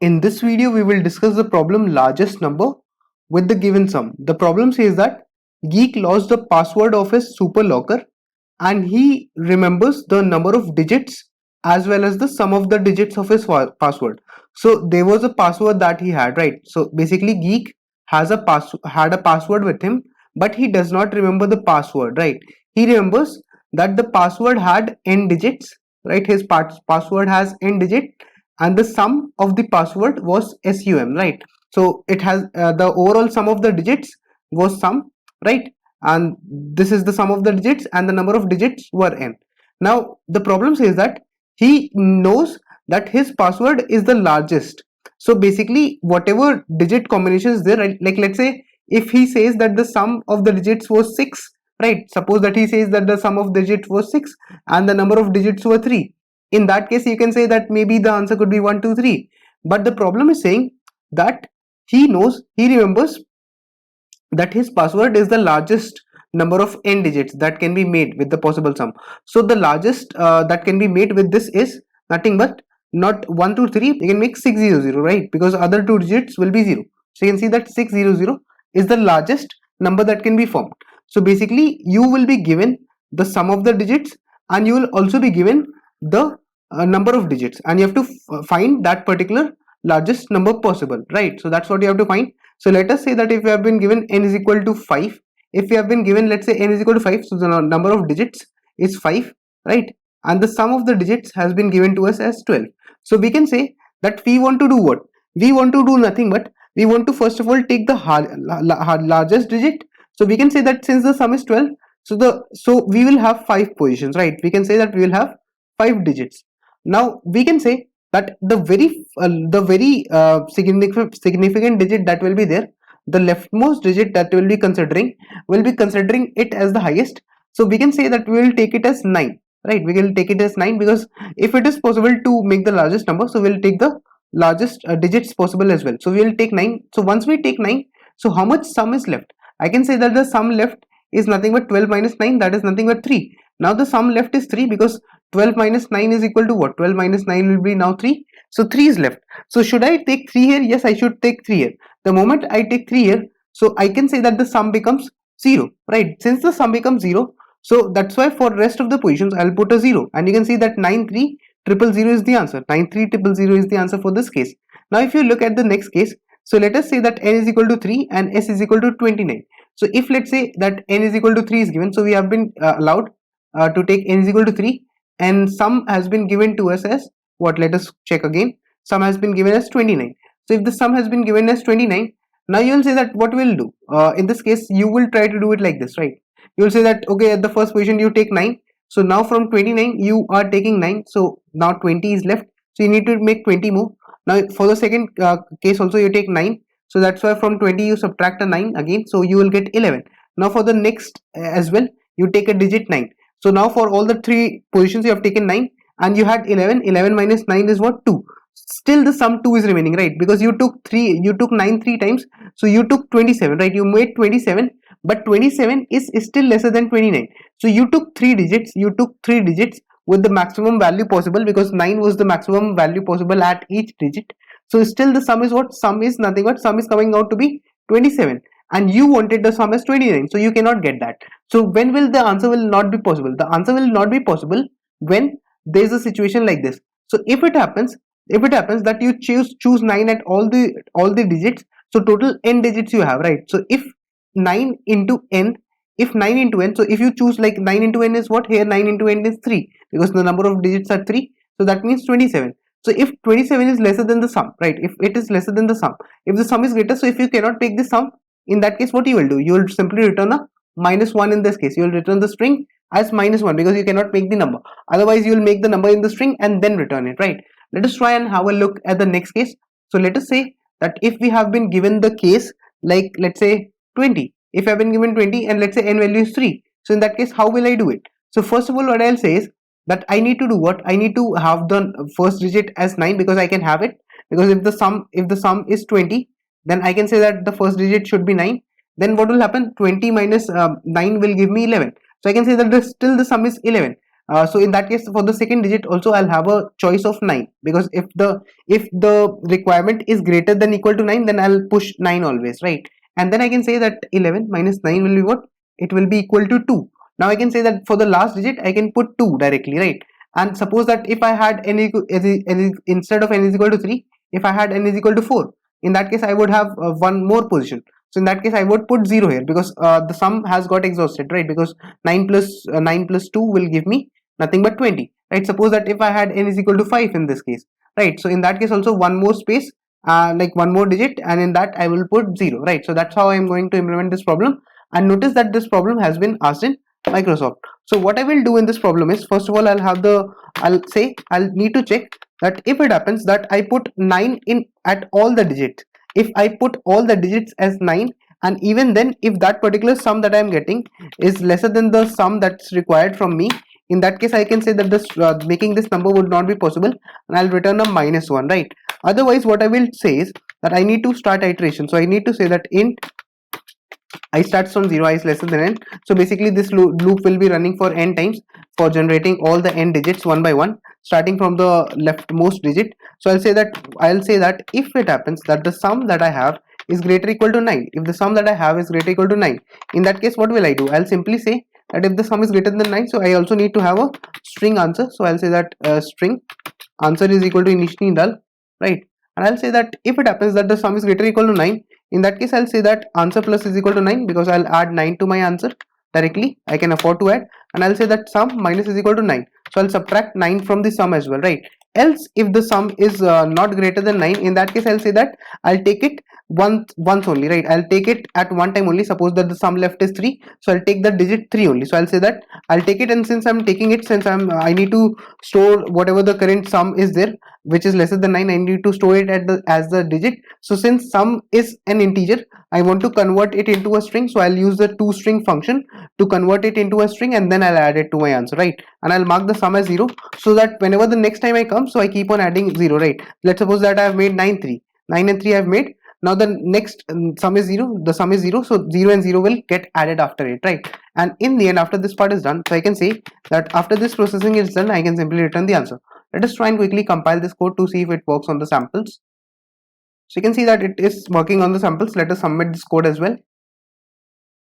In this video, we will discuss the problem largest number with the given sum. The problem says that Geek lost the password of his super locker and he remembers the number of digits as well as the sum of the digits of his password. So there was a password that he had, right? So basically Geek has had a password with him, but he does not remember the password, right? He remembers that the password had n digits, right? His password has n digit and the sum of the password was sum, right? So it has the overall sum of the digits was sum, right? And this is the sum of the digits and the number of digits were n. Now the problem says that he knows that his password is the largest. So basically whatever digit combination is there, right? Like let's say if he says that the sum of the digits was 6, right? Suppose that he says that the sum of digits was 6 and the number of digits were 3. In that case you can say that maybe the answer could be 1 2 3. But the problem is saying that he remembers that his password is the largest number of n digits that can be made with the possible sum. So the largest that can be made with this is nothing but not 1 2 3. You can make 600, right? Because other two digits will be 0. So you can see that 600 is the largest number that can be formed. So basically you will be given the sum of the digits and you will also be given the number of digits, and you have to find that particular largest number possible, right? So that's what you have to find. So let us say that if we have been given n is equal to 5, if we have been given, let's say n is equal to 5, so the number of digits is 5, right? And the sum of the digits has been given to us as 12. So we can say that we want to do what? We want to do nothing but we want to first of all take the largest digit. So we can say that since the sum is 12, so we will have 5 positions, right? We can say that we will have 5 digits. Now we can say that the very significant digit that will be there, the leftmost digit that will be considering it as the highest. So we can say that we will take it as 9, right? We will take it as 9 because if it is possible to make the largest number, so we'll take the largest digits possible as well. So we will take 9. So once we take 9, so how much sum is left? I can say that the sum left is nothing but 12 minus 9, that is nothing but 3. Now the sum left is 3 because 12 minus 9 is equal to what? 12 minus 9 will be now 3. So 3 is left. So should I take 3 here? Yes, I should take 3 here. The moment I take 3 here, so I can say that the sum becomes 0, right? Since the sum becomes 0, so that's why for rest of the positions I'll put a 0, and you can see that 93000 is the answer. 93000 is the answer for this case. Now if you look at the next case, so let us say that n is equal to 3 and s is equal to 29. So if let's say that n is equal to 3 is given, so we have been allowed to take n is equal to 3, and sum has been given to us as what? Let us check again. Sum has been given as 29. So if the sum has been given as 29, now you will say that what we'll do in this case, you will try to do it like this, right? You will say that okay, at the first position you take 9, so now from 29 you are taking 9, so now 20 is left, so you need to make 20 more. Now for the second case also you take 9, so that's why from 20 you subtract a 9 again, so you will get 11. Now for the next as well, you take a digit 9. So now for all the three positions you have taken 9 and you had 11. 11 minus 9 is what? 2. Still the sum 2 is remaining, right? Because you took 9 3 times, so you took 27, right? You made 27, but 27 is still lesser than 29. So you took 3 digits, with the maximum value possible, because 9 was the maximum value possible at each digit. So still the sum is what? Sum is nothing but sum is coming out to be 27, and you wanted the sum as 29, so you cannot get that. So when will the answer will not be possible? The answer will not be possible when there is a situation like this. So if it happens that you choose 9 at all the digits, so total n digits you have, right? So if 9 into n, so if you choose like 9 into n is what? Here 9 into n is 3, because the number of digits are 3, so that means 27. So if 27 is lesser than the sum, right? If it is lesser than the sum, if the sum is greater, so if you cannot take the sum, in that case what you will do? You will simply return a -1. In this case you will return the string as -1, because you cannot make the number. Otherwise you will make the number in the string and then return it, right? Let us try and have a look at the next case. So let us say that if we have been given the case like let's say 20, if I have been given 20 and let's say n value is 3, so in that case how will I do it? So first of all what I'll say is that I need to do what? I need to have the first digit as 9, because I can have it, because if the sum is 20, then I can say that the first digit should be 9. Then what will happen? 20 minus 9 will give me 11. So I can say that still the sum is 11. So in that case, for the second digit also I'll have a choice of 9, because if the requirement is greater than equal to 9, then I'll push 9 always, right? And then I can say that 11 minus 9 will be what? It will be equal to 2. Now I can say that for the last digit I can put 2 directly, right? And suppose that if I had instead of n is equal to 3, if I had n is equal to 4, in that case I would have one more position. So in that case I would put 0 here, because the sum has got exhausted, right? Because 9 plus 2 will give me nothing but 20, right? Suppose that if I had n is equal to 5 in this case, right? So in that case also one more space, like one more digit, and in that I will put 0, right? So that's how I'm going to implement this problem. And notice that this problem has been asked in Microsoft. So what I will do in this problem is, first of all, I'll need to check that if it happens that I put 9 in at all the digits, if I put all the digits as 9, and even then if that particular sum that I am getting is lesser than the sum that's required from me, in that case I can say that this making this number would not be possible, and I'll return a -1, right? Otherwise what I will say is that I need to start iteration. So I need to say that int I starts from 0, I is lesser than n. So basically this loop will be running for n times for generating all the n digits one by one, starting from the leftmost digit. So I'll say that if it happens that the sum that I have is greater or equal to 9, if the sum that I have is greater or equal to 9, in that case what will I do? I'll simply say that if the sum is greater than 9, so I also need to have a string answer. So I'll say that string answer is equal to initially null, right? And I'll say that if it happens that the sum is greater or equal to 9, in that case I'll say that answer plus is equal to 9, because I'll add 9 to my answer directly, I can afford to add. And I'll say that sum minus is equal to 9, so I'll subtract 9 from the sum as well, right? Else if the sum is not greater than 9, in that case I'll say that I'll take it once only, right? I'll take it at one time only. Suppose that the sum left is 3, so I'll take the digit 3 only. So I'll say that I'll take it, and since I'm taking it, since I need to store whatever the current sum is there, which is lesser than 9, I need to store it as the digit. So since sum is an integer, I want to convert it into a string, so I'll use the toString function to convert it into a string, and then I'll add it to my answer, right? And I'll mark the sum as 0, so that whenever the next time I come, so I keep on adding 0, right? Let's suppose that I have made 9 and 3 I've made. Now the next sum is 0, the sum is 0, so 0 and 0 will get added after it, right? And in the end, after this part is done, so I can say that after this processing is done, I can simply return the answer. Let us try and quickly compile this code to see if it works on the samples. So you can see that it is working on the samples. Let us submit this code as well.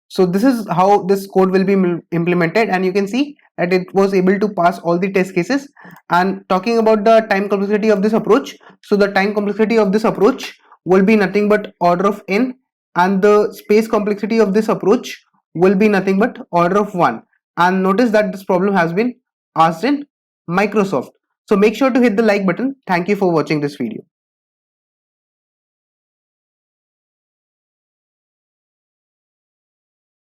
So this is how this code will be implemented, and you can see that it was able to pass all the test cases. And talking about the time complexity of this approach, so the time complexity of this approach will be nothing but order of n, and the space complexity of this approach will be nothing but order of 1. And notice that this problem has been asked in Microsoft. So make sure to hit the like button. Thank you for watching this video.